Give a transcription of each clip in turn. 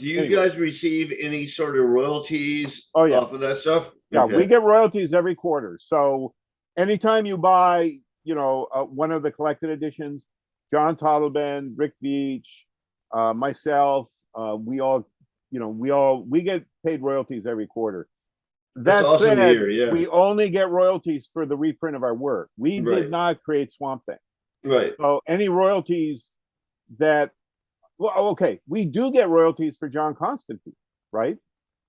Do you guys receive any sort of royalties Oh yeah, off of that stuff? yeah. We Okay. get royalties every quarter. So anytime you buy, one of the collected editions, John Totleben, Rick Veitch, myself, we get paid royalties every quarter. That's That awesome to said, hear. Yeah. we only get royalties for the reprint of our work. We did Right. not create Swamp Thing. Right. So any royalties that, well, okay, we do get royalties for John Constantine, right?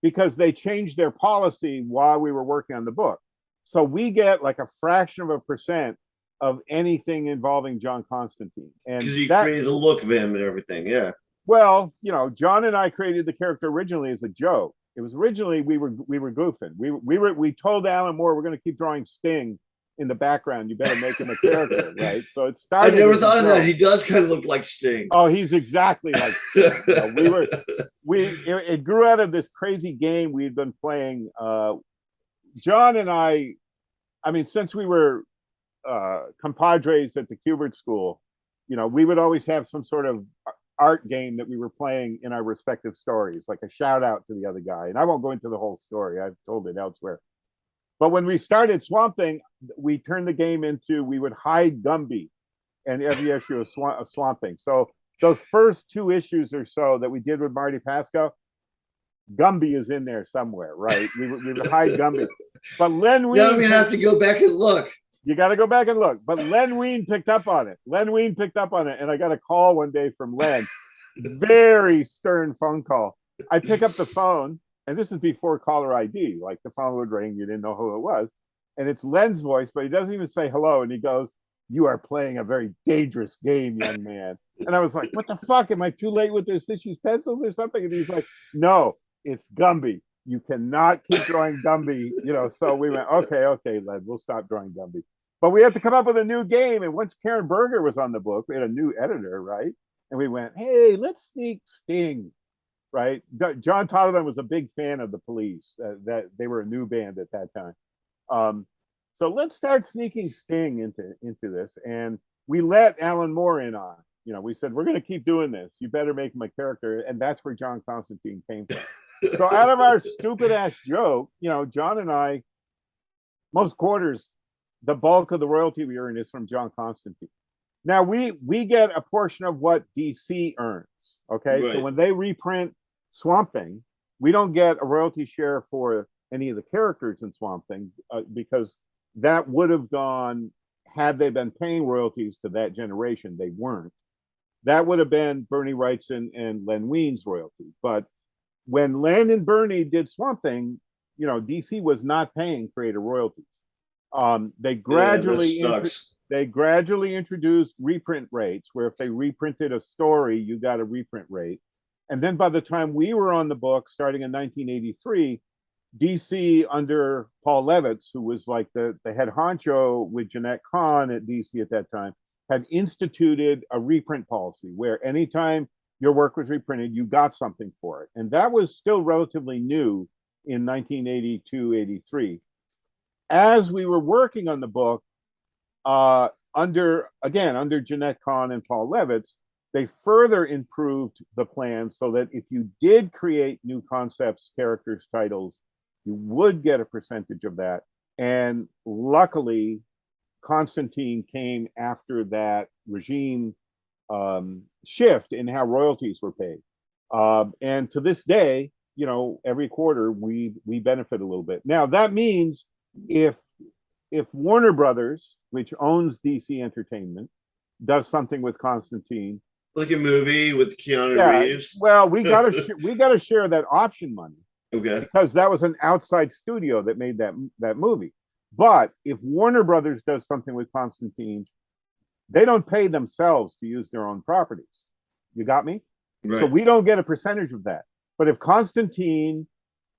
Because they changed their policy while we were working on the book. So we get like a fraction of a percent of anything involving John Constantine. And Because you that, created the look of him and everything. Yeah. well, John and I created the character originally as a joke. It was originally we were goofing. We told Alan Moore we're going to keep drawing Sting in the background. You better make him a character, right? So it I started never as a thought of that. joke. He does kind of look like Sting. Oh, he's exactly like Sting. It grew out of this crazy game we'd been playing. John and I mean, since we were compadres at the Kubert School, we would always have some sort of art game that we were playing in our respective stories, like a shout out to the other guy. And I won't go into the whole story. I've told it elsewhere. But when we started Swamp Thing, we turned the game into we would hide Gumby and every issue of Swamp Thing. So those first 2 issues or so that we did with Marty Pasco, Gumby is in there somewhere, right? We would hide Gumby. But Len Wein. Now I'm going to have to go back and look. You got to go back and look. But Len Wein picked up on it. And I got a call one day from Len. Very stern phone call. I pick up the phone, and this is before caller ID. Like the phone would ring, you didn't know who it was. And it's Len's voice, but he doesn't even say hello. And he goes, "You are playing a very dangerous game, young man." And I was like, what the fuck? Am I too late with this issue's pencils or something? And he's like, "No, it's Gumby. You cannot keep drawing Gumby." So we went, okay, Len, we'll stop drawing Gumby. But we had to come up with a new game. And once Karen Berger was on the book, we had a new editor, right? And we went, hey, let's sneak Sting, right? John Totleben was a big fan of the Police. That they were a new band at that time. So let's start sneaking Sting into this. And we let Alan Moore in on. We said, we're going to keep doing this. You better make him a character. And that's where John Constantine came from. So out of our stupid ass joke, John and I, most quarters, the bulk of the royalty we earn is from John Constantine. Now we get a portion of what DC earns. Okay. Right. So when they reprint Swamp Thing, we don't get a royalty share for any of the characters in Swamp Thing because that would have gone, had they been paying royalties to that generation. They weren't. That would have been Bernie Wrightson and Len Wein's royalty. But when Len and Bernie did Swamp Thing, DC was not paying creator royalties. They gradually introduced reprint rates, where if they reprinted a story, you got a reprint rate. And then by the time we were on the book, starting in 1983, DC under Paul Levitz, who was like the head honcho with Jeanette Kahn at DC at that time, had instituted a reprint policy where anytime your work was reprinted, you got something for it. And that was still relatively new in 1982, 83. As we were working on the book, under Jeanette Kahn and Paul Levitz, they further improved the plan so that if you did create new concepts, characters, titles, you would get a percentage of that. And luckily, Constantine came after that regime shift in how royalties were paid. And to this day, every quarter we benefit a little bit. Now that means if Warner Brothers, which owns DC Entertainment, does something with Constantine, like a movie with Keanu Reeves. Well, we gotta share that option money. Okay. Because that was an outside studio that made that movie. But if Warner Brothers does something with Constantine, they don't pay themselves to use their own properties. You got me? Right. So we don't get a percentage of that. But if Constantine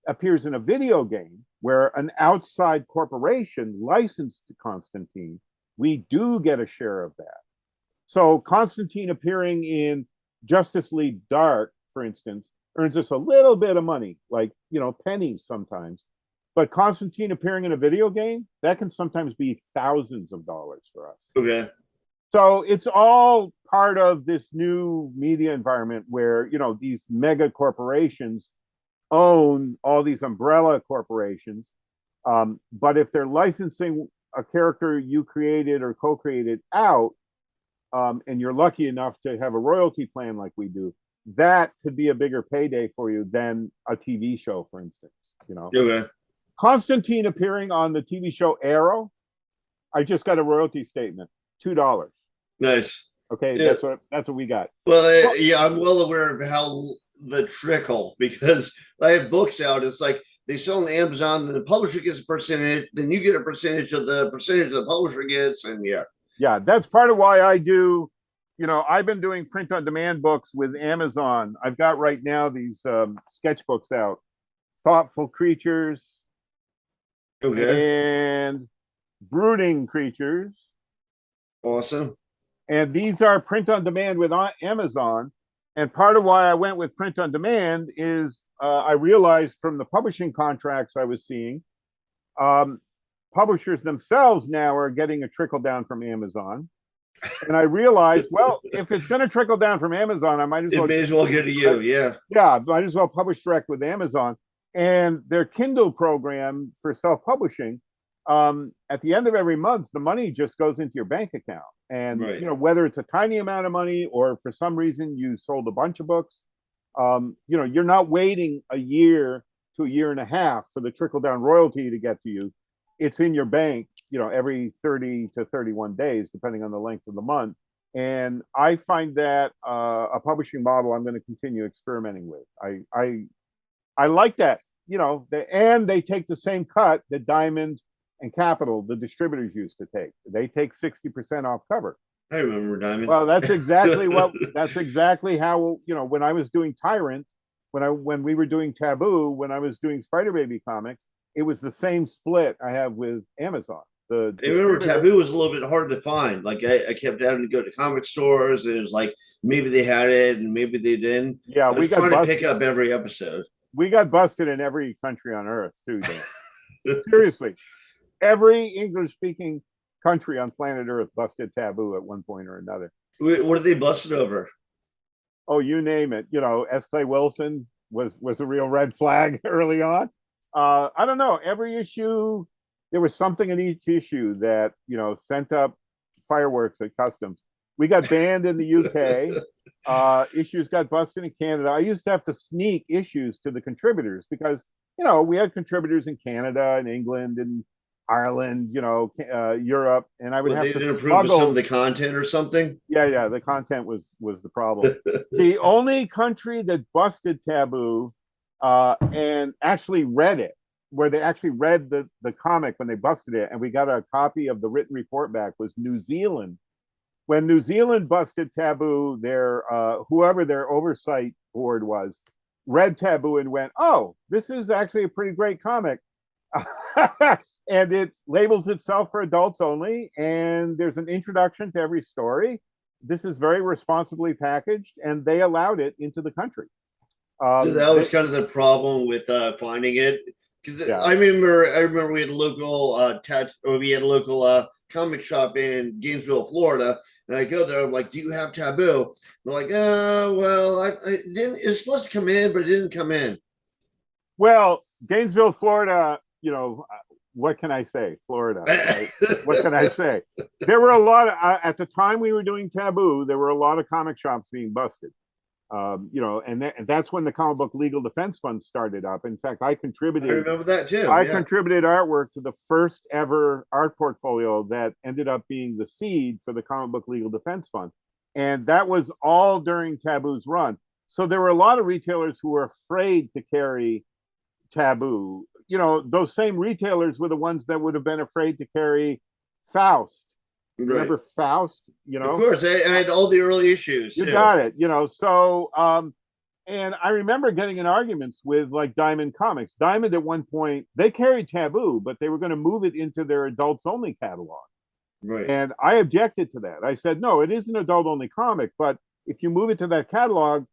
appears in a video game where an outside corporation licensed to Constantine, we do get a share of that. So Constantine appearing in Justice League Dark, for instance, earns us a little bit of money, like, pennies sometimes. But Constantine appearing in a video game, that can sometimes be thousands of dollars for us. Okay. So it's all part of this new media environment where, you know, these mega corporations own all these umbrella corporations. But if they're licensing a character you created or co-created out, and you're lucky enough to have a royalty plan like we do, that could be a bigger payday for you than a TV show, for instance. You know, Okay. Constantine appearing on the TV show Eyre, I just got a royalty statement, $2. Nice. Okay, Yeah. that's what we got. Well, yeah, I'm well aware of how the trickle, because I have books out. It's like they sell on Amazon, and the publisher gets a percentage, then you get a percentage of the publisher gets, and yeah. Yeah, that's part of why I do. You know, I've been doing print on demand books with Amazon. I've got right now these sketchbooks out, Thoughtful Creatures, Okay. and Brooding Creatures. Awesome. And these are print on demand with Amazon. And part of why I went with print on demand is I realized from the publishing contracts I was seeing, publishers themselves now are getting a trickle down from Amazon. And I realized, well, if it's going to trickle down from Amazon, I might as well. It may as well go to you, yeah. Yeah, might as well publish direct with Amazon. And their Kindle program for self-publishing, at the end of every month, the money just goes into your bank account. And Right. you know, whether it's a tiny amount of money or for some reason you sold a bunch of books, you know, you're not waiting a year to a year and a half for the trickle down royalty to get to you. It's in your bank, you know, every 30 to 31 days, depending on the length of the month. And I find that a publishing model I'm going to continue experimenting with. I like that, you know, and they take the same cut that Diamond and Capital, the distributors, used to take. They take 60% off cover. I remember Diamond. Well, that's exactly how, you know, when I was doing Tyrant, when we were doing Taboo, when I was doing Spider Baby comics, it was the same split I have with Amazon. I remember Taboo was a little bit hard to find. Like I kept having to go to comic stores. It was like maybe they had it and maybe they didn't. Yeah, I was trying to pick up every episode. We got busted in every country on earth too, Dan. Seriously, every English-speaking country on planet Earth busted Taboo at one point or another. What are they busted over? Oh, you name it. You know, S. Clay Wilson was a real red flag early on. I don't know. Every issue, there was something in each issue that, you know, sent up fireworks at customs. We got banned in the UK. Issues got busted in Canada. I used to have to sneak issues to the contributors because, you know, we had contributors in Canada and England and Ireland, you know, Europe, and I would have they to didn't approve smuggle of some of the content or something. Yeah, the content was the problem. The only country that busted Taboo and actually read it, where they actually read the comic when they busted it, and we got a copy of the written report back, was New Zealand. When New Zealand busted Taboo, their whoever their oversight board was read Taboo and went, "Oh, this is actually a pretty great comic." And it labels itself for adults only, and there's an introduction to every story. This is very responsibly packaged, and they allowed it into the country. So that was kind of the problem with finding it, because yeah. I remember we had a local comic shop in Gainesville, Florida, and I go there. I'm like, "Do you have Taboo?" They're like, well, I didn't. It's supposed to come in, but it didn't come in." Well, Gainesville, Florida, you know. What can I say? Florida. Right? What can I say? There were a lot of, at the time we were doing Taboo, there were a lot of comic shops being busted. You know, and that's when the Comic Book Legal Defense Fund started up. In fact, I contributed. I remember that too. I contributed artwork to the first ever art portfolio that ended up being the seed for the Comic Book Legal Defense Fund. And that was all during Taboo's run. So there were a lot of retailers who were afraid to carry Taboo. You know, those same retailers were the ones that would have been afraid to carry Faust. Right. Remember Faust? You know, of course, I had all the early issues. You got it. You know, so and I remember getting in arguments with like Diamond Comics. Diamond at one point they carried Taboo, but they were going to move it into their adults only catalog. Right. And I objected to that. I said, no, it is an adult only comic, but if you move it to that catalog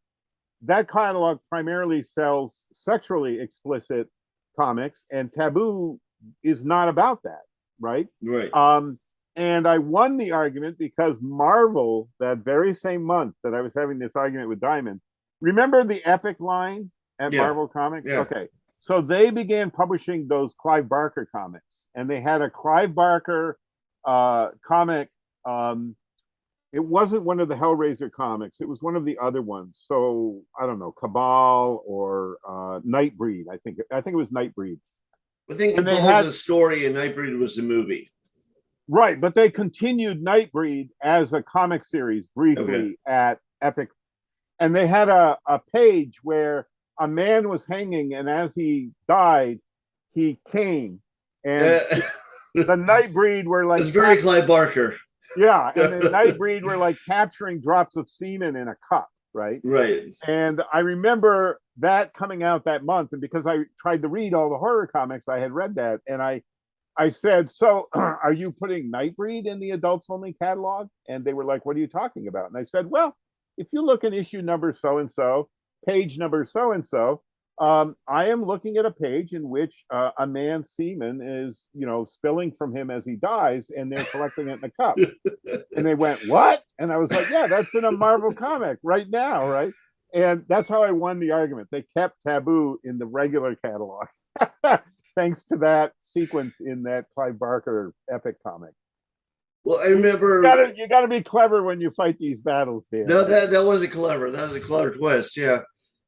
primarily sells sexually explicit comics, and Taboo is not about that, right? Right. And I won the argument because Marvel, that very same month that I was having this argument with Diamond, remember the Epic line at Yeah. Marvel Comics? Yeah. Okay. So they began publishing those Clive Barker comics, and they had a Clive Barker comic. It wasn't one of the Hellraiser comics. It was one of the other ones. So I don't know, Cabal or Nightbreed. I think it was Nightbreed. I think And they Cabal's had a story and Nightbreed was the movie. right, but they continued Nightbreed as a comic series briefly at Epic, and they had a page where a man was hanging, and as he died, he came, and the Nightbreed were like it's very Clive Barker. yeah, and the Nightbreed were like capturing drops of semen in a cup, right? Right. And I remember that coming out that month, and because I tried to read all the horror comics, I had read that, and I said, so are you putting Nightbreed in the adults only catalog? And they were like, what are you talking about? And I said, well, if you look at issue number so and so, page number so and so, I am looking at a page in which a man's semen is, spilling from him as he dies, and they're collecting it in a cup. And they went, what? And I was like, yeah, that's in a Marvel comic right now, right? And that's how I won the argument. They kept Taboo in the regular catalog. Thanks to that sequence in that Clive Barker epic comic. Well, I remember you gotta be clever when you fight these battles, Dan. No, that wasn't clever. That was a clever twist. Yeah.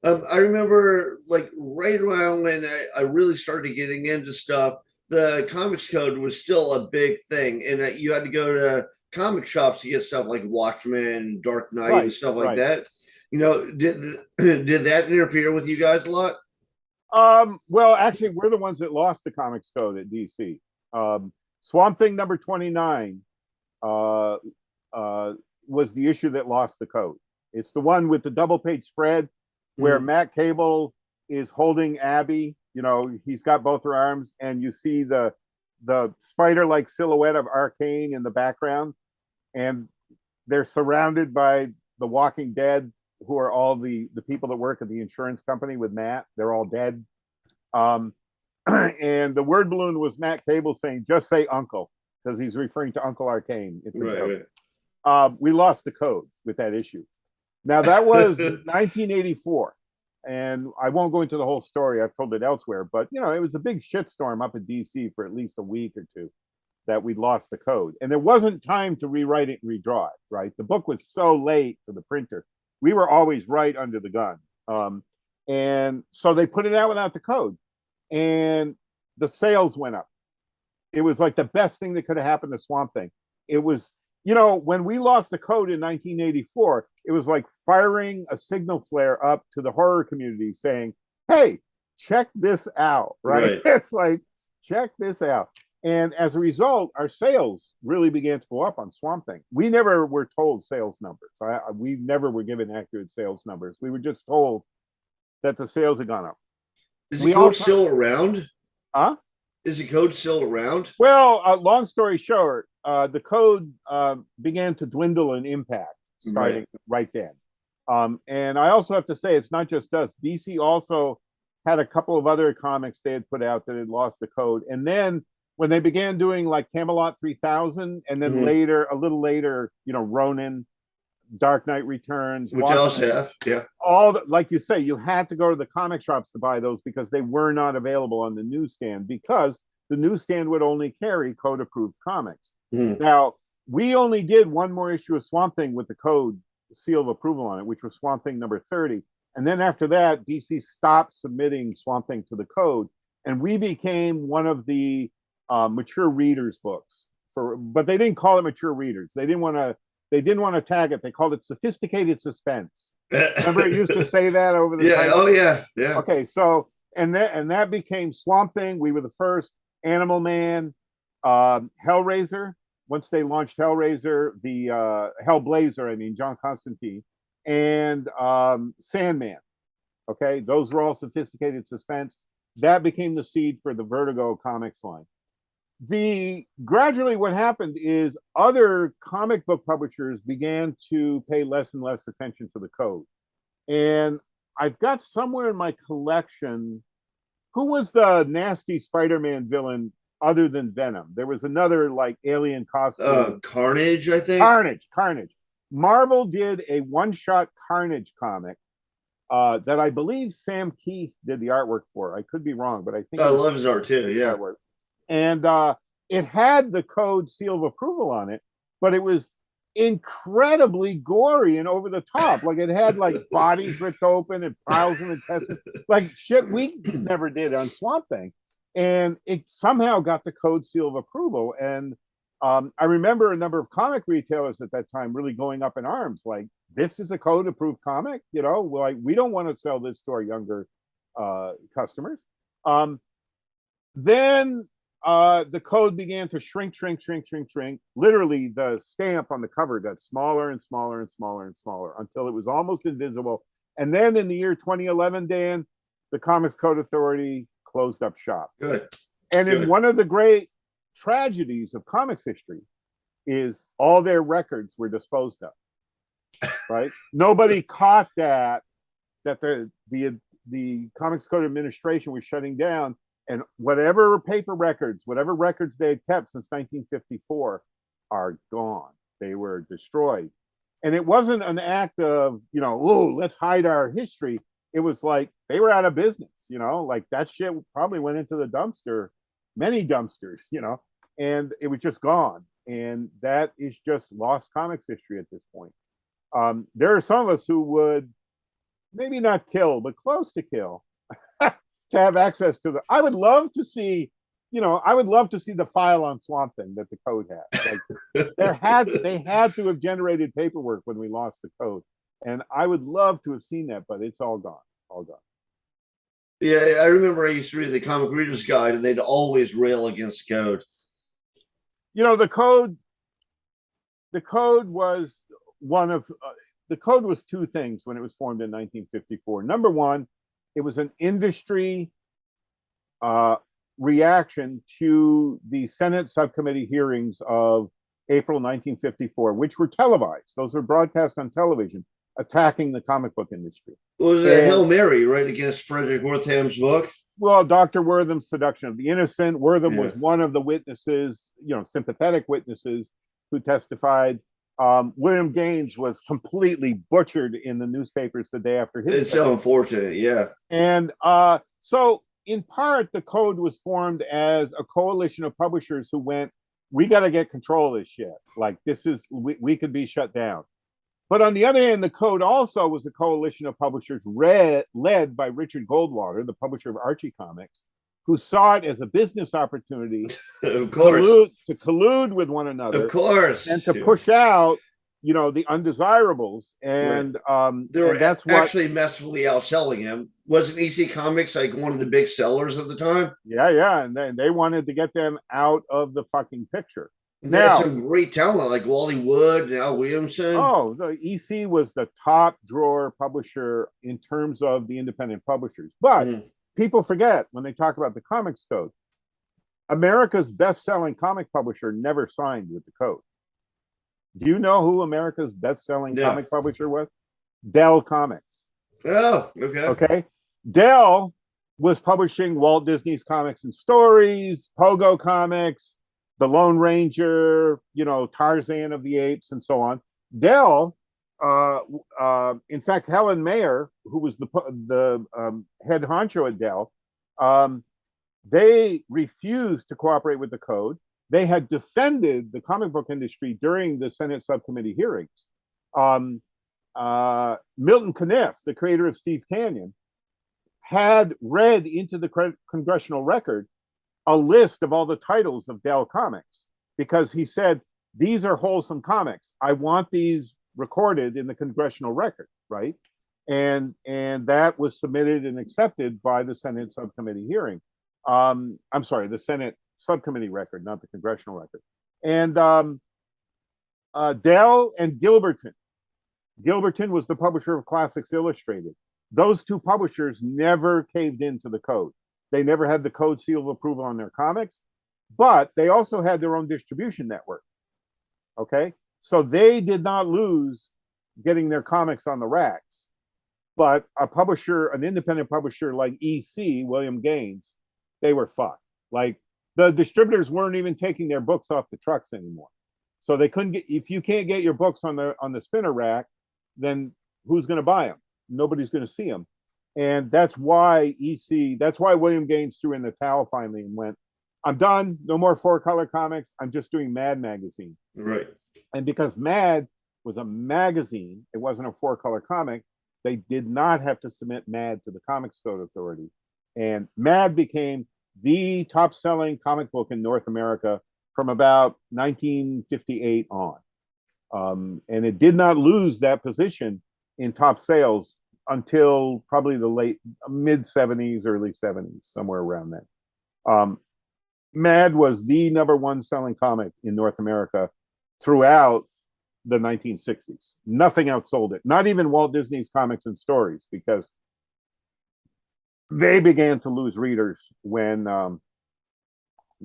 I remember like right around when I really started getting into stuff, the comics code was still a big thing. And you had to go to comic shops to get stuff like Watchmen, Dark Knight, and stuff like that. Did that interfere with you guys a lot? Well, actually, we're the ones that lost the comics code at DC. Swamp Thing number 29 was the issue that lost the code. It's the one with the double page spread where Matt Cable is holding Abby. He's got both her arms, and you see the spider-like silhouette of Arcane in the background, and they're surrounded by the Walking Dead, who are all the people that work at the insurance company with Matt. They're all dead. And the word balloon was Matt Cable saying, just say uncle, because he's referring to Uncle Arcane. We lost the code with that issue. Now, that was 1984. And I won't go into the whole story. I've told it elsewhere. But, it was a big shitstorm up at DC for at least a week or two that we lost the code. And there wasn't time to rewrite it and redraw it, right? The book was so late for the printer. We were always right under the gun. And so they put it out without the code. And the sales went up. It was like the best thing that could have happened to Swamp Thing. It was, when we lost the code in 1984, it was like firing a signal flare up to the horror community saying, hey, check this out, right? It's like, check this out. And as a result, our sales really began to go up on Swamp Thing. We never were told sales numbers. We never were given accurate sales numbers. We were just told that the sales had gone up. Is the code still around? Huh? Is the code still around? Well, long story short, the code began to dwindle in impact starting right then. And I also have to say, it's not just us. DC also had a couple of other comics they had put out that had lost the code. And then when they began doing like Camelot 3000, and then a little later, Ronin, Dark Knight Returns, which I also have, all like you say, you had to go to the comic shops to buy those because they were not available on the newsstand, because the newsstand would only carry code approved comics. Now, we only did one more issue of Swamp Thing with the code seal of approval on it, which was Swamp Thing number 30. And then after that, DC stopped submitting Swamp Thing to the code, and we became one of the mature readers books but they didn't call it mature readers. They didn't want to tag it. They called it sophisticated suspense. Remember it used to say that over the title? Oh yeah. Okay, so and that became Swamp Thing. We were the first. Animal Man, Hellraiser. Once they launched Hellraiser, the Hellblazer, John Constantine, and Sandman. Okay, those were all sophisticated suspense. That became the seed for the Vertigo comics line. Gradually what happened is other comic book publishers began to pay less and less attention to the code. And I've got somewhere in my collection, who was the nasty Spider-Man villain other than Venom. There was another like alien costume. Carnage, I think. Carnage. Marvel did a one-shot Carnage comic that I believe Sam Keith did the artwork for. I could be wrong, but I think I love his art too. Yeah. Artwork. And it had the code seal of approval on it, but it was incredibly gory and over the top. Like it had like bodies ripped open and piles of intestines, like shit we never did on Swamp Thing. And it somehow got the code seal of approval. And I remember a number of comic retailers at that time really going up in arms, like, this is a code approved comic, you know, like we don't want to sell this to our younger customers. Then the code began to shrink. Literally, the stamp on the cover got smaller and smaller and smaller and smaller until it was almost invisible. And then in the year 2011, Dan, the Comics Code Authority closed up shop. Good. And Good. in one of the great tragedies of comics history is all their records were disposed of. Right? Nobody caught that the Comics Code Administration was shutting down, and whatever paper records, whatever records they had kept since 1954 are gone. They were destroyed. And it wasn't an act of, you know, oh, let's hide our history. It was like they were out of business, you know, like that shit probably went into the dumpster, many dumpsters, you know, and it was just gone. And that is just lost comics history at this point. There are some of us who would maybe not kill, but close to kill to have access to the. I would love to see, you know, I would love to see the file on Swamp Thing that the code had. Like, they had to have generated paperwork when we lost the code, and I would love to have seen that, but it's all gone, all gone. Yeah, I remember I used to read the Comic Reader's Guide, and they'd always rail against code. You know, the code was one of the code was two things when it was formed in 1954. Number one, it was an industry reaction to the Senate subcommittee hearings of April 1954, which were televised. Those were broadcast on television, attacking the comic book industry. It was a Hail Mary, right, against Frederick Wortham's book. Well, Dr. Wortham's Seduction of the Innocent. Wortham was one of the witnesses, you know, sympathetic witnesses who testified. William Gaines was completely butchered in the newspapers the day after his. It's so unfortunate, yeah. And so, in part, the code was formed as a coalition of publishers who went, we got to get control of this shit. Like, this is, we could be shut down. But on the other hand, the code also was a coalition of publishers led by Richard Goldwater, the publisher of Archie Comics, who saw it as a business opportunity of course. To collude with one another. Of course. And to push out, you know, the undesirables. And they were that's actually massively outselling him. Wasn't EC Comics like one of the big sellers at the time? Yeah. And then they wanted to get them out of the fucking picture. Now, some great talent like Wally Wood and Al Williamson. Oh, the EC was the top drawer publisher in terms of the independent publishers. But people forget when they talk about the Comics Code, America's best-selling comic publisher never signed with the code. Do you know who America's best-selling comic publisher was? Dell Comics. Oh, okay. Okay. Dell was publishing Walt Disney's Comics and Stories, Pogo Comics, The Lone Ranger, you know, Tarzan of the Apes, and so on. Dell, in fact, Helen Mayer, who was the head honcho at Dell, they refused to cooperate with the code. They had defended the comic book industry during the Senate subcommittee hearings. Milton Caniff, the creator of Steve Canyon, had read into the congressional record a list of all the titles of Dell Comics, because he said, these are wholesome comics. I want these recorded in the congressional record, right? And that was submitted and accepted by the Senate subcommittee hearing. I'm sorry, the Senate subcommittee record, not the congressional record. And Dell and Gilberton. Gilberton was the publisher of Classics Illustrated. Those two publishers never caved into the code. They never had the code seal of approval on their comics, but they also had their own distribution network. Okay, so they did not lose getting their comics on the racks. But a publisher, an independent publisher like EC, William Gaines, they were fucked. Like, the distributors weren't even taking their books off the trucks anymore. So they couldn't get, if you can't get your books on the spinner rack, then who's going to buy them? Nobody's going to see them. And that's why William Gaines threw in the towel finally and went, I'm done. No more 4-color comics. I'm just doing Mad magazine. Right. And because Mad was a magazine, it wasn't a 4-color comic, they did not have to submit Mad to the Comics Code Authority. And Mad became the top selling comic book in North America from about 1958 on. And it did not lose that position in top sales until probably the mid 70s, early 70s, somewhere around then. Mad was the #1 selling comic in North America throughout the 1960s. Nothing outsold it, not even Walt Disney's Comics and Stories, because they began to lose readers when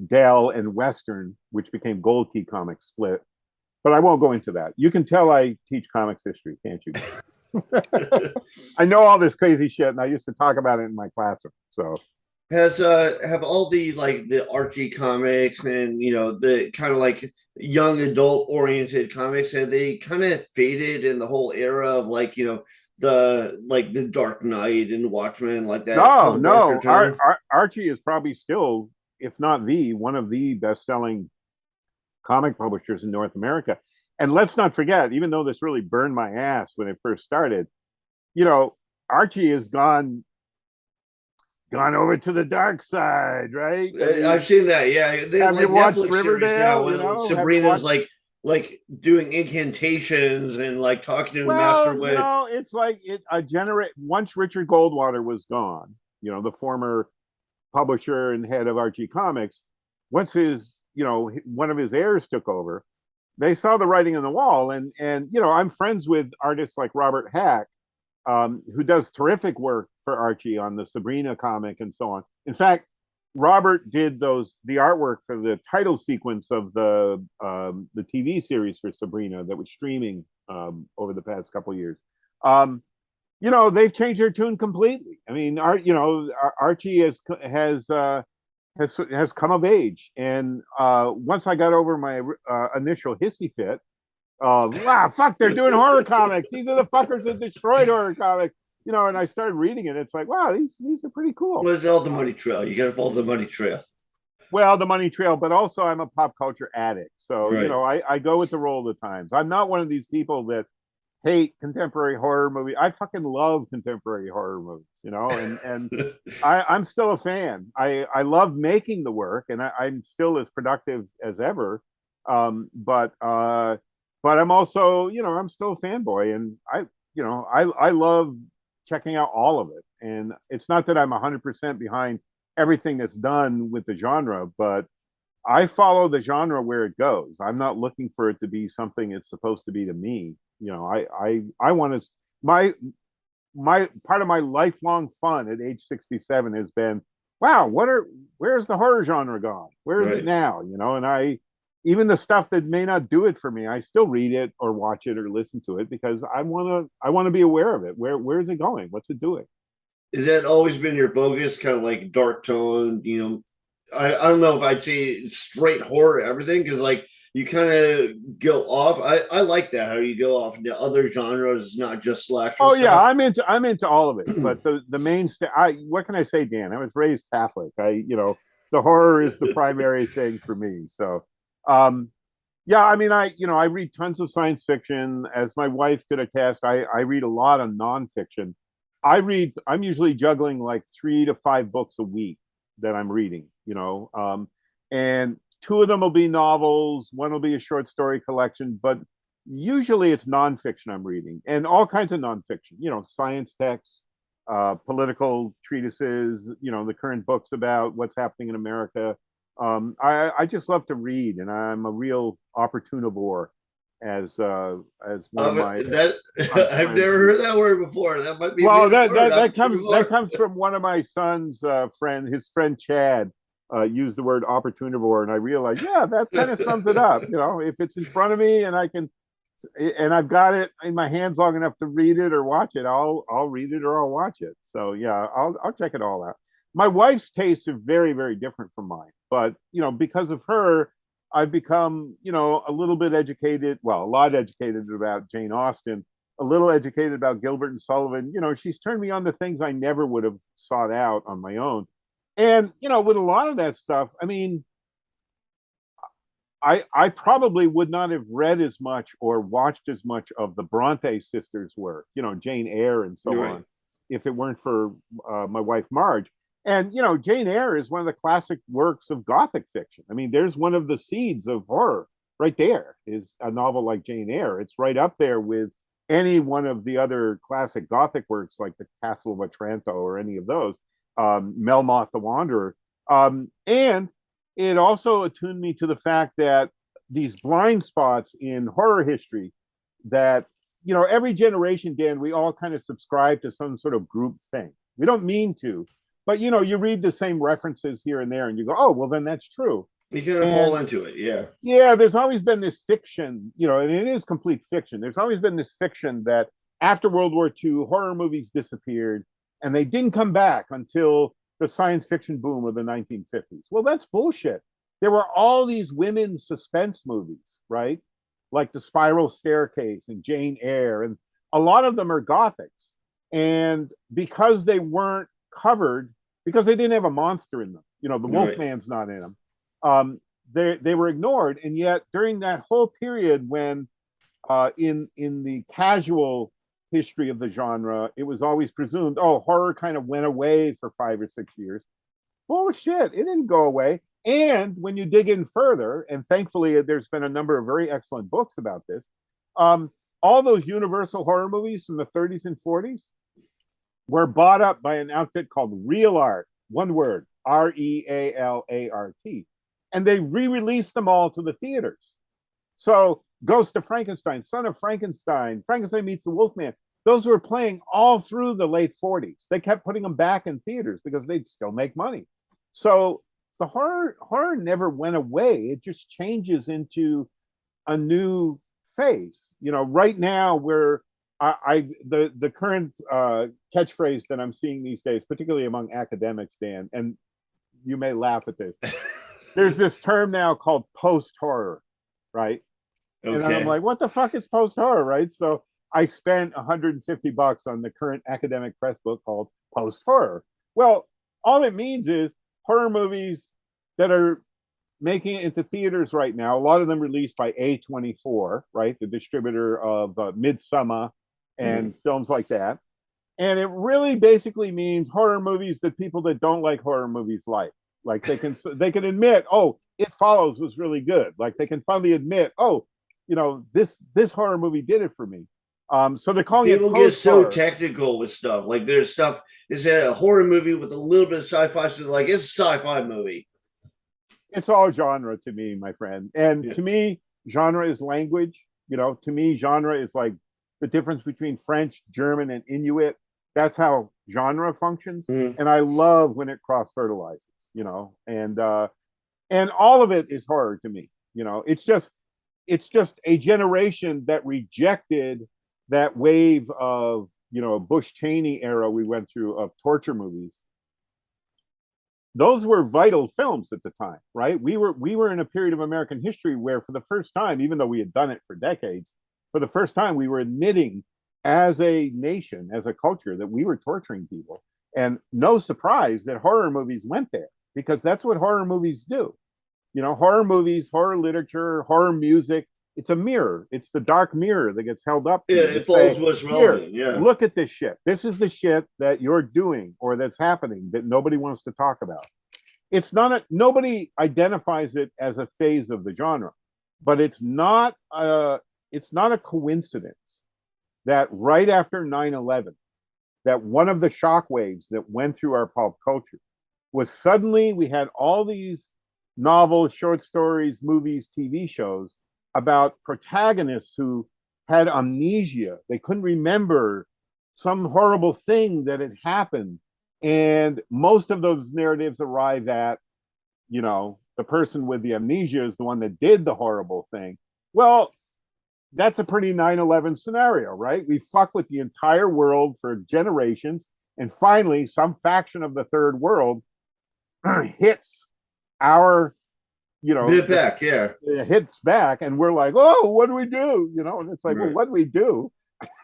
Dell and Western, which became Gold Key Comics, split. But I won't go into that. You can tell I teach comics history, can't you? I know all this crazy shit, and I used to talk about it in my classroom. So have all the Archie comics and the kind of like young adult oriented comics, have they kind of faded in the whole era of the Dark Knight and Watchmen, like that? No. Archie is probably still, if not one of the best selling comic publishers in North America. And let's not forget, even though this really burned my ass when it first started, Archie has gone over to the dark side, right? I mean, I've seen that. Yeah, they have have you watched Netflix Riverdale? series now. Sabrina's like doing incantations and like talking to Master Witch. It's like once Richard Goldwater was gone, the former publisher and head of Archie Comics, once one of his heirs took over, they saw the writing on the wall. And I'm friends with artists like Robert Hack, who does terrific work for Archie on the Sabrina comic and so on. In fact, Robert did the artwork for the title sequence of the TV series for Sabrina that was streaming over the past couple of years. They've changed their tune completely. I mean, Archie has come of age, and once I got over my initial hissy fit, fuck, they're doing horror comics. These are the fuckers that destroyed horror comics. And I started reading it. It's like, wow, these are pretty cool. What's all the money trail? You got to follow the money trail. Well, the money trail, but also I'm a pop culture addict. So, right. I go with the roll of the times. I'm not one of these people that hate contemporary horror movies. I fucking love contemporary horror movies, and I'm still a fan. I love making the work, and I'm still as productive as ever. But I'm also, I'm still a fanboy, and I love checking out all of it. And it's not that I'm 100% behind everything that's done with the genre, but I follow the genre where it goes. I'm not looking for it to be something it's supposed to be to me. I want to, my part of my lifelong fun at age 67 has been, wow, where's the horror genre gone? Where is right. it now? And even the stuff that may not do it for me, I still read it or watch it or listen to it because I want to be aware of it. Where is it going? What's it doing? Has that always been your focus, kind of like dark tone? I don't know if I'd say straight horror everything, because you kind of go off. I like that, how you go off into other genres, not just slasher. Oh yeah, I'm into all of it. But the mainstay, what can I say, Dan? I was raised Catholic. The horror is the primary thing for me. So yeah, I mean, I read tons of science fiction. As my wife could attest, I read a lot of nonfiction. I'm usually juggling like 3 to 5 books a week that I'm reading, and 2 of them will be novels, 1 will be a short story collection, but usually it's nonfiction I'm reading, and all kinds of nonfiction, science texts, political treatises, the current books about what's happening in America. I just love to read, and I'm a real opportunivore, as one of my. I've never heard that word before. That might be that comes from one of my son's friend. His friend Chad used the word opportunivore, and I realized, yeah, that kind of sums it up. If it's in front of me and I've got it in my hands long enough to read it or watch it, I'll read it or I'll watch it. So yeah, I'll check it all out. my wife's tastes are very, very different from mine. But, because of her, I've become, a little bit educated, well, a lot educated about Jane Austen, a little educated about Gilbert and Sullivan. She's turned me on to things I never would have sought out on my own. And, with a lot of that stuff, I mean, I probably would not have read as much or watched as much of the Bronte sisters' work, Jane Eyre and so Right. on, if it weren't for my wife Marge. And Jane Eyre is one of the classic works of Gothic fiction. I mean, there's one of the seeds of horror right there. Is a novel like Jane Eyre. It's right up there with any one of the other classic Gothic works, like the Castle of Otranto or any of those. Melmoth the Wanderer, and it also attuned me to the fact that these blind spots in horror history that, every generation, Dan, we all kind of subscribe to some sort of group thing. We don't mean to, but, you read the same references here and there and you go, oh, well, then that's true. You kind of fall into it. Yeah. Yeah, there's always been this fiction, and it is complete fiction. There's always been this fiction that after World War II, horror movies disappeared and they didn't come back until the science fiction boom of the 1950s. Well, that's bullshit. There were all these women's suspense movies, right? Like The Spiral Staircase and Jane Eyre, and a lot of them are Gothics. And because they weren't covered, because they didn't have a monster in them, the Wolfman's not in them, they were ignored. And yet during that whole period when in the casual history of the genre, it was always presumed, oh, horror kind of went away for 5 or 6 years. Bullshit, it didn't go away. And when you dig in further, and thankfully there's been a number of very excellent books about this, all those Universal horror movies from the 30s and 40s were bought up by an outfit called Real Art, one word, Realart. And they re-released them all to the theaters. So Ghost of Frankenstein, Son of Frankenstein, Frankenstein Meets the Wolfman, those were playing all through the late 40s. They kept putting them back in theaters because they'd still make money. So the horror never went away. It just changes into a new phase. Right now where the current catchphrase that I'm seeing these days, particularly among academics, Dan, and you may laugh at this, there's this term now called post-horror, right? Okay. And I'm like, what the fuck is post-horror, right? So I spent $150 on the current academic press book called Post-Horror. Well, all it means is horror movies that are making it into theaters right now, a lot of them released by A24, right? The distributor of Midsummer and films like that. And it really basically means horror movies that people that don't like horror movies like. Like they can admit, oh, It Follows was really good. Like they can finally admit, oh, this horror movie did it for me. So they're calling people get so technical with stuff. Like there's stuff, is that a horror movie with a little bit of sci-fi? So like it's a sci-fi movie. It's all genre to me, my friend. And to me, genre is language. To me, genre is like the difference between French, German, and Inuit. That's how genre functions. And I love when it cross-fertilizes, and all of it is horror to me. It's just a generation that rejected that wave of, Bush Cheney era we went through of torture movies. Those were vital films at the time, right? We were in a period of American history where for the first time, even though we had done it for decades, for the first time we were admitting as a nation, as a culture, that we were torturing people. And no surprise that horror movies went there, because that's what horror movies do. Horror movies, horror literature, horror music, it's a mirror. It's the dark mirror that gets held up. Yeah, it follows what's relevant. Yeah. Look at this shit. This is the shit that you're doing or that's happening that nobody wants to talk about. Nobody identifies it as a phase of the genre, but it's not a coincidence that right after 9/11, that one of the shockwaves that went through our pulp culture was suddenly we had all these novels, short stories, movies, TV shows about protagonists who had amnesia. They couldn't remember some horrible thing that had happened. And most of those narratives arrive at, the person with the amnesia is the one that did the horrible thing. Well, that's a pretty 9/11 scenario, right? We fuck with the entire world for generations. And finally, some faction of the third world hits our, Bit back, yeah. it hits back, and we're like, oh, what do we do? And it's like, well, Right. what do we do?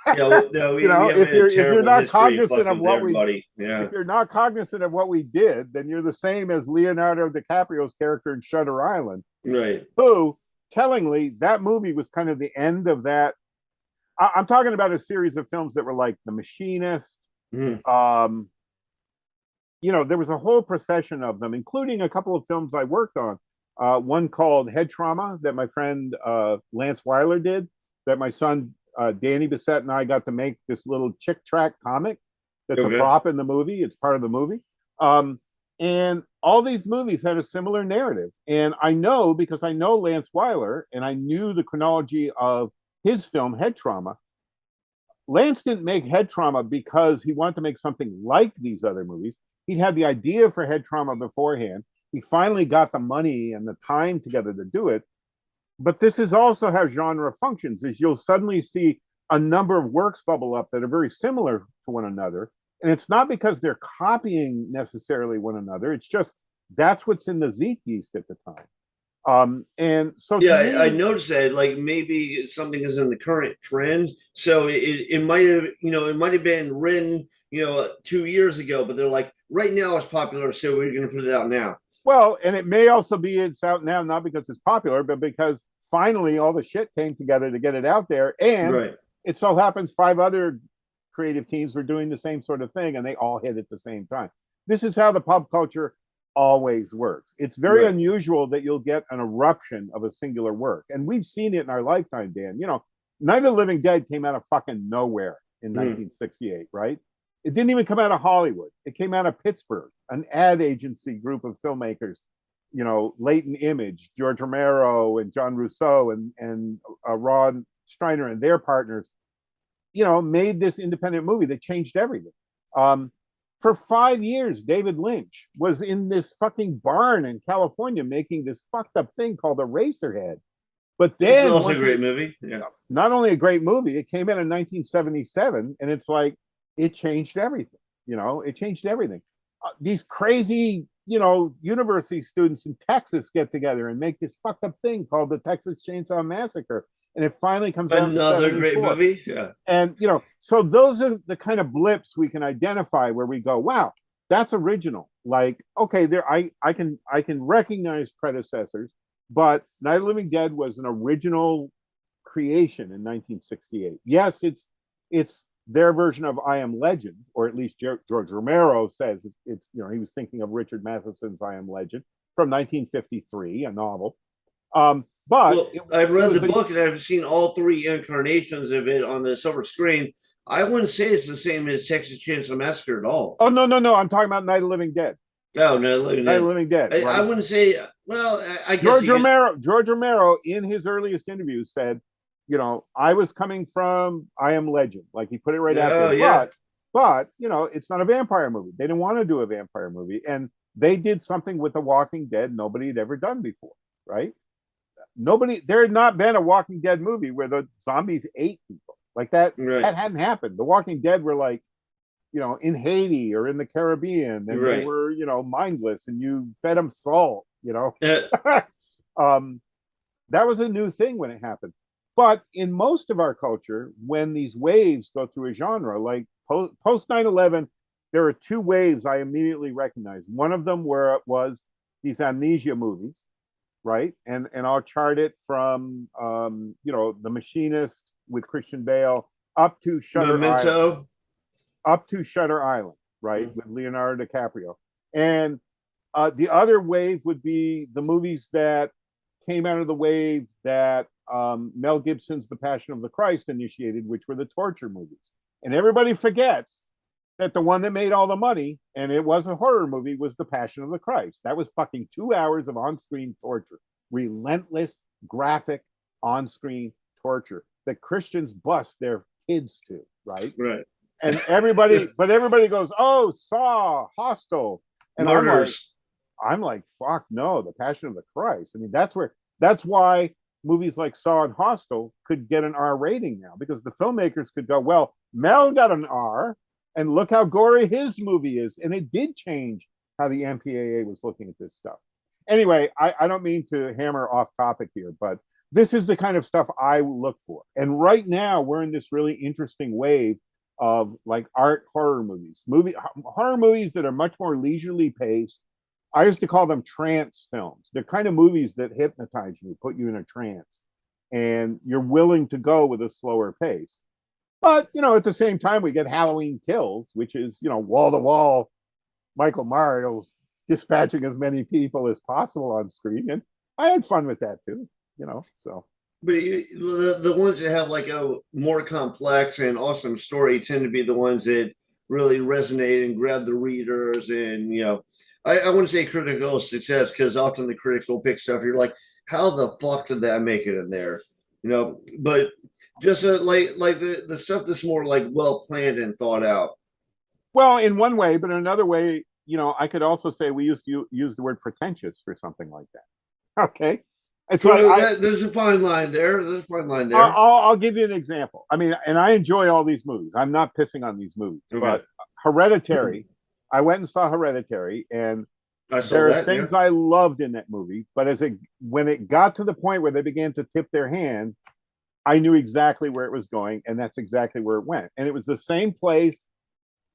Yeah, no, we have if a you're terrible not history cognizant fucking of with what everybody. Yeah. if you're not cognizant of what we did, then you're the same as Leonardo DiCaprio's character in Shutter Island, Right. who, tellingly, that movie was kind of the end of that. I'm talking about a series of films that were like The Machinist. Mhm. There was a whole procession of them, including a couple of films I worked on. One called Head Trauma that my friend Lance Weiler did, that my son Danny Bissette and I got to make this little chick track comic that's a prop in the movie. It's part of the movie. And all these movies had a similar narrative. And I know, because I know Lance Weiler and I knew the chronology of his film Head Trauma. Lance didn't make Head Trauma because he wanted to make something like these other movies. He had the idea for Head Trauma beforehand. He finally got the money and the time together to do it. But this is also how genre functions, is you'll suddenly see a number of works bubble up that are very similar to one another. And it's not because they're copying necessarily one another. It's just that's what's in the zeitgeist at the time. And so yeah, I noticed that like maybe something is in the current trend. So it might have, it might have been written, 2 years ago, but they're like, right now it's popular, so we're going to put it out now. Well, and it may also be it's out now, not because it's popular, but because finally all the shit came together to get it out there. And it so happens 5 other creative teams were doing the same sort of thing, and they all hit at the same time. This is how the pop culture always works. It's very unusual that you'll get an eruption of a singular work. And we've seen it in our lifetime, Dan. Night of the Living Dead came out of fucking nowhere in 1968, right? It didn't even come out of Hollywood. It came out of Pittsburgh, an ad agency group of filmmakers, Latent Image, George Romero and John Rousseau and Ron Streiner and their partners, made this independent movie that changed everything. For 5 years, David Lynch was in this fucking barn in California making this fucked up thing called Eraserhead. But then it's also a great movie. Yeah. Not only a great movie, it came out in 1977, and it's like, it changed everything. It changed everything. These crazy, university students in Texas get together and make this fucked up thing called the Texas Chainsaw Massacre. And it finally comes out. Another great movie. Yeah. And, so those are the kind of blips we can identify where we go, wow, that's original. Like, okay, I can recognize predecessors, but Night of the Living Dead was an original creation in 1968. Yes, it's their version of I Am Legend, or at least George Romero says it's he was thinking of Richard Matheson's I Am Legend from 1953, a novel. But I've read the book and I've seen all 3 incarnations of it on the silver screen. I wouldn't say it's the same as Texas Chainsaw Massacre at all. Oh, no. I'm talking about Night of the Living Dead. Oh, Night of the Living Dead. Right? I wouldn't say, well, I guess George Romero, in his earliest interviews, said, I was coming from I Am Legend. Like, he put it right out there. Yeah. But, it's not a vampire movie. They didn't want to do a vampire movie. And they did something with The Walking Dead nobody had ever done before, right? There had not been a Walking Dead movie where the zombies ate people like that. That hadn't happened. The Walking Dead were like, in Haiti or in the Caribbean, and they were, mindless, and you fed them salt, that was a new thing when it happened. But in most of our culture, when these waves go through a genre, like post 9/11, there are 2 waves I immediately recognize. One of them where it was these amnesia movies, right? And I'll chart it from The Machinist with Christian Bale up to Shutter Island. Up to Shutter Island, right? With Leonardo DiCaprio. And the other wave would be the movies that came out of the wave that Mel Gibson's The Passion of the Christ initiated, which were the torture movies. And everybody forgets that the one that made all the money, and it was a horror movie, was The Passion of the Christ. That was fucking 2 hours of on-screen torture. Relentless, graphic, on-screen torture that Christians bust their kids to, right? Right. And everybody goes, oh, Saw, Hostel. And I'm like, fuck no, The Passion of the Christ. I mean, that's why movies like Saw and Hostel could get an R rating now, because the filmmakers could go, well, Mel got an R, And look how gory his movie is. And it did change how the MPAA was looking at this stuff. Anyway, I don't mean to hammer off topic here, but this is the kind of stuff I look for. And right now, we're in this really interesting wave of like art horror movies, horror movies that are much more leisurely paced. I used to call them trance films. They're kind of movies that hypnotize you, put you in a trance, and you're willing to go with a slower pace. But at the same time, we get Halloween Kills, which is wall to wall Michael Myers dispatching as many people as possible on screen, and I had fun with that too. So. But the ones that have like a more complex and awesome story tend to be the ones that really resonate and grab the readers. And I wouldn't say critical success, because often the critics will pick stuff you're like, how the fuck did that make it in there? But just like the stuff that's more like well planned and thought out. Well, in one way, but in another way, I could also say we used to use the word pretentious for something like that. Okay. It's like there's a fine line there. There's a fine line there. I'll give you an example. I mean, and I enjoy all these movies. I'm not pissing on these movies, but Hereditary, I went and saw Hereditary, and there are things I loved in that movie. But when it got to the point where they began to tip their hand, I knew exactly where it was going, and that's exactly where it went. And it was the same place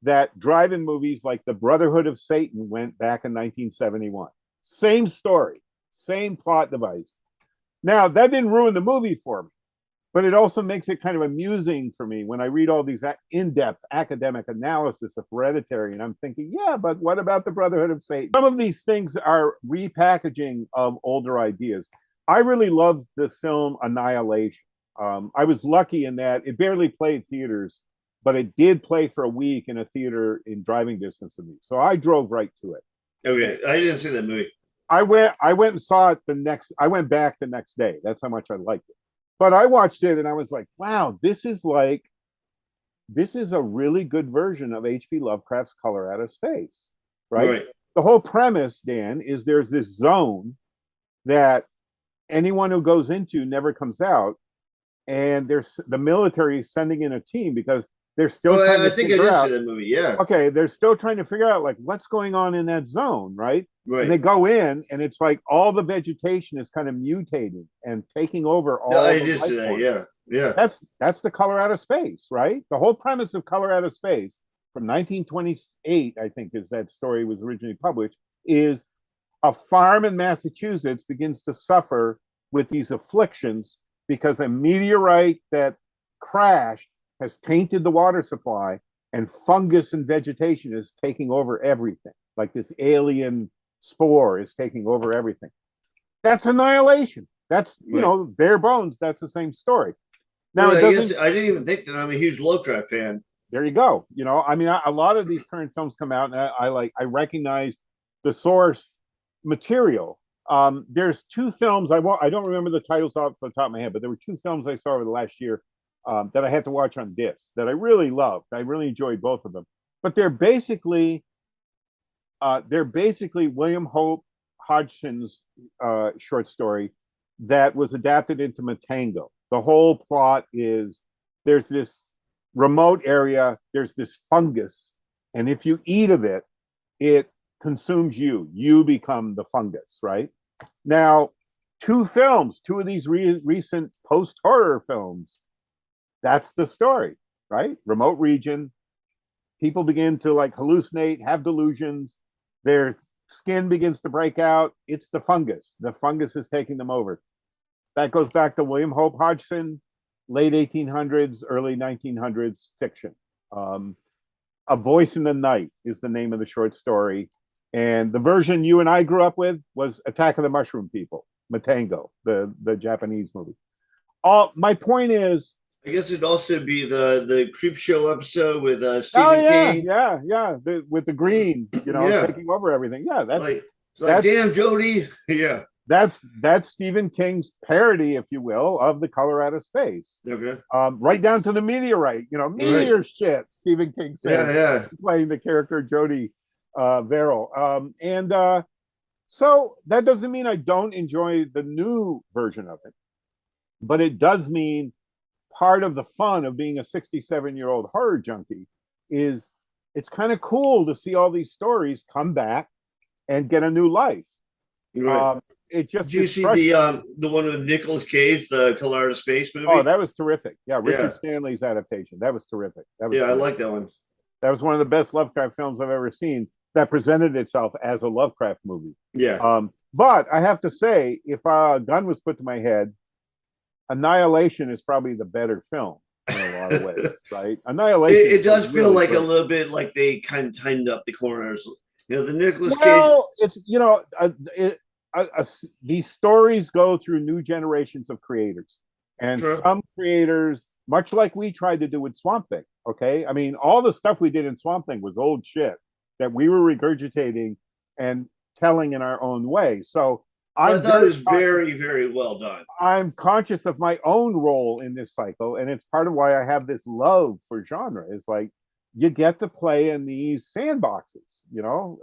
that drive-in movies like The Brotherhood of Satan went back in 1971. Same story, same plot device. Now, that didn't ruin the movie for me, but it also makes it kind of amusing for me when I read all these in-depth academic analysis of Hereditary, and I'm thinking, yeah, but what about The Brotherhood of Satan? Some of these things are repackaging of older ideas. I really loved the film Annihilation. I was lucky in that it barely played theaters, but it did play for a week in a theater in driving distance of me. So I drove right to it. Okay, I didn't see that movie. I went and saw it I went back the next day. That's how much I liked it. But I watched it and I was like, wow, this is a really good version of H.P. Lovecraft's Color Out of Space, right? The whole premise, Dan, is there's this zone that anyone who goes into never comes out, and the military is sending in a team because they're still trying to figure out. I think I did see that movie, yeah. Okay, they're still trying to figure out like what's going on in that zone, right? Right. And they go in, and it's like all the vegetation is kind of mutating and taking over all. I did see that, yeah. That's the Color Out of Space, right? The whole premise of Color Out of Space from 1928, I think, is that story was originally published, is a farm in Massachusetts begins to suffer with these afflictions because a meteorite that crashed has tainted the water supply, and fungus and vegetation is taking over everything. Like this alien spore is taking over everything. That's Annihilation. That's, bare bones. That's the same story. Now, I guess I didn't even think that I'm a huge Lovecraft fan. There you go. I mean, a lot of these current films come out, and I recognize the source material. There's two films. I don't remember the titles off the top of my head, but there were two films I saw over the last year that I had to watch on disc that I really loved. I really enjoyed both of them. But they're basically William Hope Hodgson's short story that was adapted into Matango. The whole plot is there's this remote area, there's this fungus, and if you eat of it, it consumes you. You become the fungus, right? Now, two of these recent post-horror films, that's the story, right? Remote region, people begin to like hallucinate, have delusions, their skin begins to break out. It's the fungus. The fungus is taking them over. That goes back to William Hope Hodgson, late 1800s, early 1900s fiction. A Voice in the Night is the name of the short story. And the version you and I grew up with was Attack of the Mushroom People, Matango, the Japanese movie. My point is, I guess it'd also be the Creep Show episode with Stephen King. Yeah. With the green, taking over everything. Yeah, that's damn Jody. Yeah. That's Stephen King's parody, if you will, of the Color Out of Space. Okay. Right down to the meteorite, meteor shit, Stephen King said. Yeah. Playing the character Jody Verrill. So that doesn't mean I don't enjoy the new version of it, but it does mean part of the fun of being a 67-year-old horror junkie is it's kind of cool to see all these stories come back and get a new life. Right. It just Did you see the one with Nicolas Cage, the Color Out of Space movie? Oh, that was terrific. Yeah, Richard Yeah. Stanley's adaptation. That was terrific. That was Yeah, I terrific. like that one. That was one of the best Lovecraft films I've ever seen that presented itself as a Lovecraft movie. Yeah. But I have to say, if a gun was put to my head, Annihilation is probably the better film in a lot of ways, right? Annihilation. It does feel really like great. a little bit like they kind of tightened up the corners. You know, the Nicolas Cage. Well, it's these stories go through new generations of creators, and True. some creators, much like we tried to do with Swamp Thing. Okay, I mean, all the stuff we did in Swamp Thing was old shit that we were regurgitating and telling in our own way. So I thought it was very, very well done. I'm conscious of my own role in this cycle, and it's part of why I have this love for genre. Is like you get to play in these sandboxes, you know.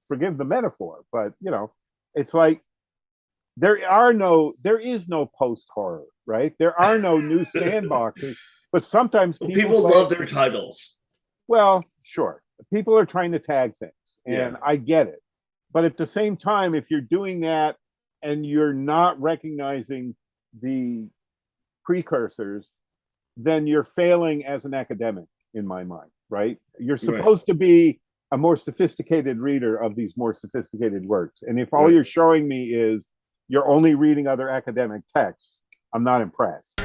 Forgive the metaphor, but you know, it's like there is no post horror, right? There are no new sandboxes, but sometimes people love their titles. Well, sure, people are trying to tag things, and Yeah. I get it. But at the same time, if you're doing that and you're not recognizing the precursors, then you're failing as an academic, in my mind, right? You're supposed to be a more sophisticated reader of these more sophisticated works. And if all you're showing me is you're only reading other academic texts, I'm not impressed.